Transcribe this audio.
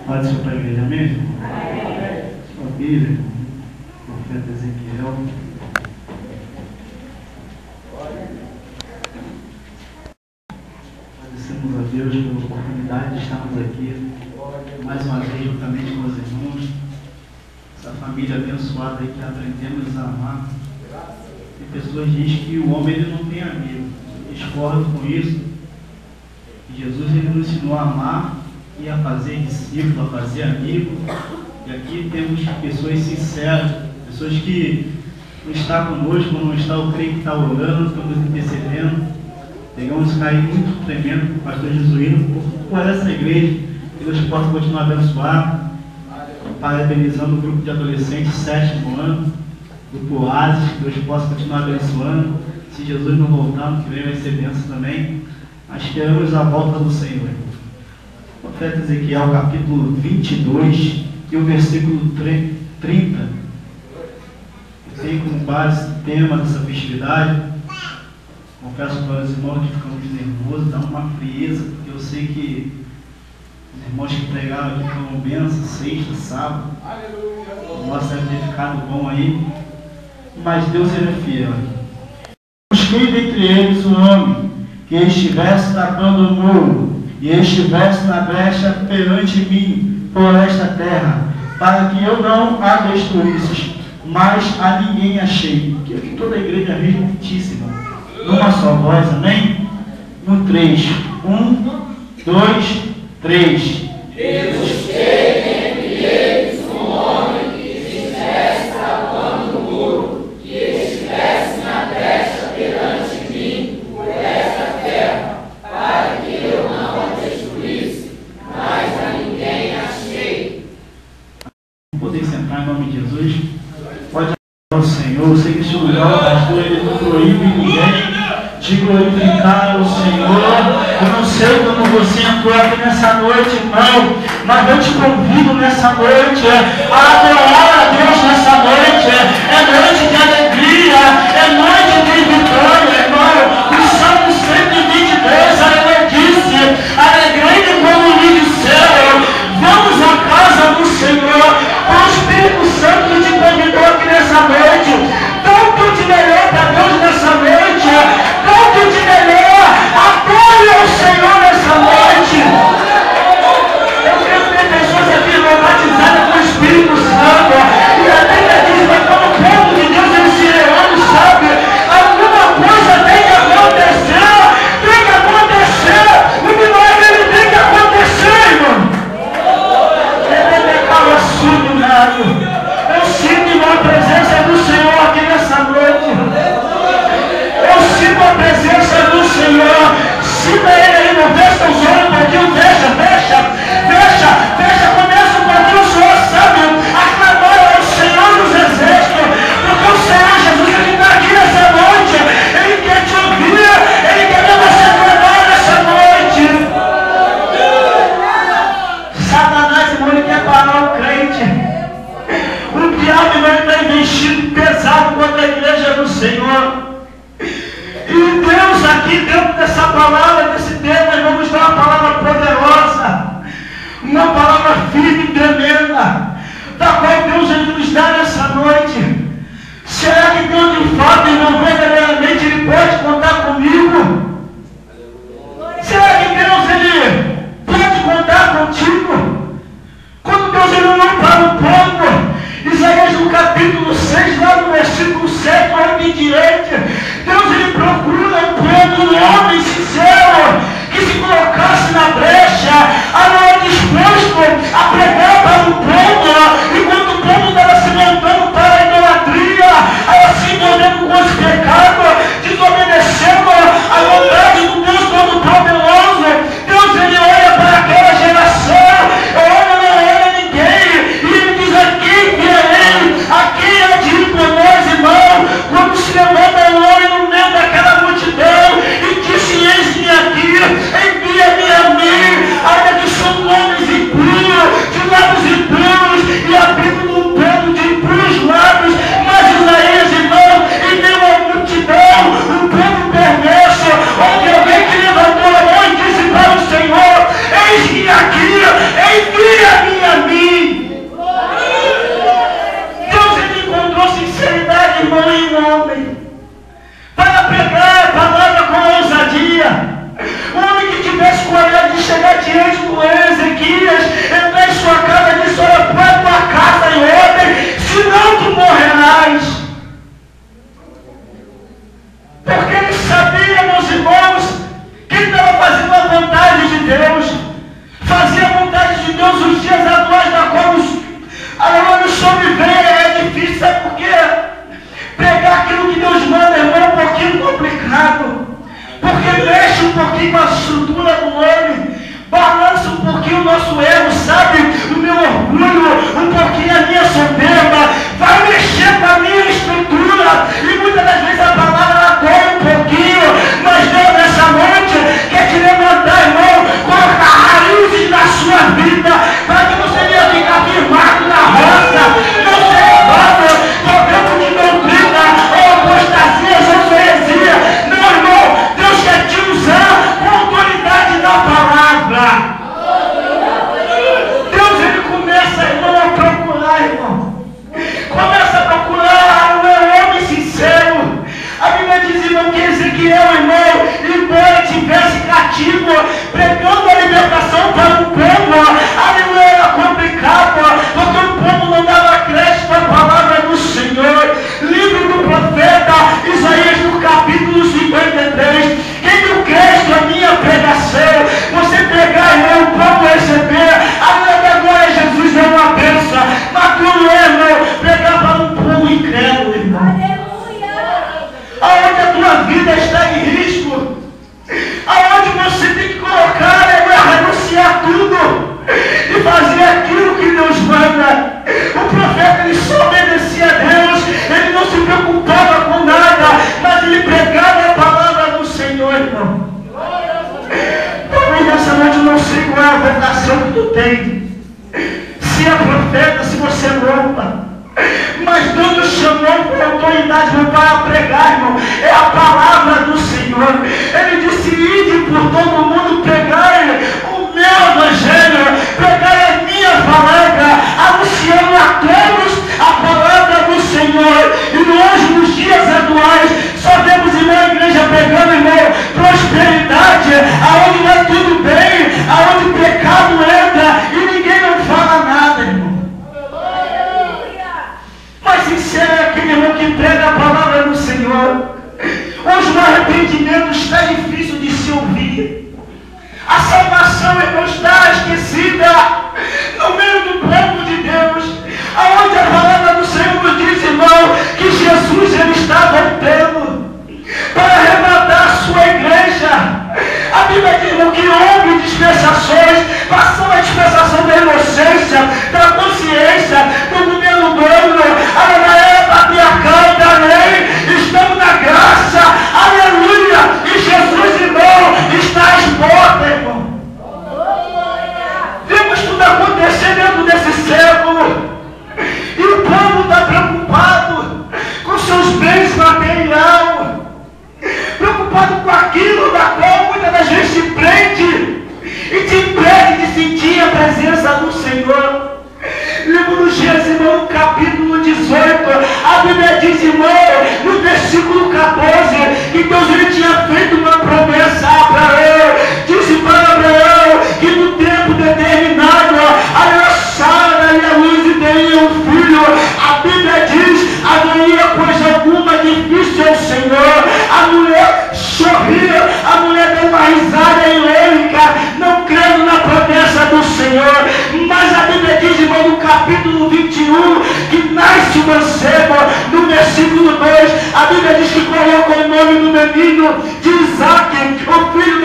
Pode ser para a igreja mesmo? Sua Bíblia, profeta Ezequiel. Agradecemos a Deus pela oportunidade de estarmos aqui mais uma vez juntamente com os irmãos, essa família abençoada aí que aprendemos a amar. Tem pessoas que dizem que o homem ele não tem amigo. Eu discordo com isso. Jesus ele nos ensinou a amar e a fazer discípulo, a fazer amigo. E aqui temos pessoas sinceras, pessoas que não estão conosco, não está, eu creio que está orando, estamos intercedendo. Pegamos um carinho muito tremendo com o pastor Jesuíno por essa igreja, que Deus possa continuar abençoar. Parabenizando o grupo de adolescentes, 7º ano, grupo Oasis, que Deus possa continuar abençoando. Se Jesus não voltar, no que vem vai ser bênção também. Mas esperamos a volta do Senhor. Profeta Ezequiel, capítulo 22 e o versículo 30. Eu tenho como base o tema dessa festividade. Confesso para os irmãos que ficamos nervosos, dá uma frieza, porque eu sei que os irmãos que pregaram aqui foram bênçãos, sexta, sábado. O nosso deve ter ficado bom aí. Mas Deus ele é fiel. Busquei dentre eles um homem que estivesse tapando o muro e estivesse na brecha perante mim por esta terra, para que eu não a destruísse, mas a ninguém achei. Que toda a igreja veja muitíssima, numa só voz, amém? No 3, 1, 2, 3. E busquei entre eles um homem que estivesse tapando o muro, que estivesse na brecha perante mim por esta terra, para que eu não a destruísse, mas a ninguém achei. Podem sentar em nome de Jesus. Pode adorar o Senhor. Eu sei que esse lugar, pastor, ele não proíbe ninguém de glorificar o Senhor. Eu não sei como você entrou aqui nessa noite, irmão, mas eu te convido nessa noite a adorar a Deus nessa noite. É noite de alegria, é noite de vitória, irmão. O Salmo 122, ela disse: alegrei-me como o livro do céu. Vamos à casa do Senhor. O Espírito Santo te convidou aqui nessa noite. Tanto de melhor para Deus nessa noite, tanto de melhor. Adore ao Senhor nessa noite. Eu quero ter pessoas aqui batizadas com o Espírito Santo. pouquinho a estrutura do homem, balança um pouquinho o nosso ego, sabe? O meu orgulho, um pouquinho a minha soberba, vai mexer com a minha estrutura. E muitas das vezes a palavra ela dói um pouquinho, mas Deus nessa noite quer te levantar, irmão, colocar raízes na sua vida, para que você venha ficar firmado na roça, não ser levado por tempo de doutrina, ou apostasias, ou heresia. Não, irmão, Deus quer te usar com autoridade da palavra. Deus, ele começa, irmão, a procurar, irmão. Começa a procurar um homem sincero. A Bíblia diz, irmão, que Ezequiel, irmão, embora estivesse cativo, pregando a libertação para o povo, ali era complicado, porque o povo não dava crédito à palavra do Senhor. Livro do profeta Isaías, no capítulo 53. Quem deu crédito à minha pregação? Você pegar, irmão, o povo receber, a glória a Jesus é uma bênção, mas tudo é, irmão, pregar para um povo incrédulo, irmão. Aonde a tua vida está em risco, aonde você tem que colocar, renunciar tudo e fazer aquilo que Deus manda. O profeta, ele só obedecia a Deus, ele não se preocupava com nada, mas ele pregava a palavra do Senhor, irmão. Talvez nessa noite eu não sei qual é a vocação que tu tem, se é profeta, se você é louca. Mas Deus nos chamou com autoridade, meu Pai, a pregar, irmão. É a palavra do Senhor. Ele disse, ide por todo mundo, pregai o meu evangelho, pregai a minha palavra, anunciando a todos a palavra do Senhor. E hoje, nos dias atuais, só vemos, irmão, a igreja pregando, irmão, prosperidade, aonde vai tudo bem, aonde o pecado entra e ninguém não fala nada, irmão. Mas sincero é aquele irmão que prega a palavra do Senhor. Hoje o arrependimento está difícil de se ouvir. A salvação, irmão, está esquecida no meio do povo de Deus. Aonde a palavra do Senhor nos diz, irmão, que Jesus ele está voltando para arrebatar a sua igreja. A Bíblia diz, irmão, que houve dispensações, passou a dispensação da inocência, da consciência, do governo dono, na era patriarcal da lei. Estamos na graça, aleluia, e Jesus, irmão, está às portas, irmão. Vemos tudo acontecer dentro desse século, e o povo está preocupado com seus bens materiais, preocupado com aquilo da qual muitas das vezes se prende e te impede de sentir a presença do Senhor. Livro dos Gênesis, irmão, capítulo 18, a Bíblia diz, irmão, no versículo 14, que Deus ele tinha feito uma promessa a Abraão. Disse para Abraão que no tempo determinado a Sara e a Luz teriam um filho. A Bíblia diz, haveria coisa alguma difícil ao Senhor. A mulher sorria, a mulher deu uma risada irônica, não crendo na promessa do Senhor. Mas a Bíblia diz, irmão, no capítulo 21, que nasce o mancebo. No versículo 2, a Bíblia diz que colocou o nome do menino de Isaac, o filho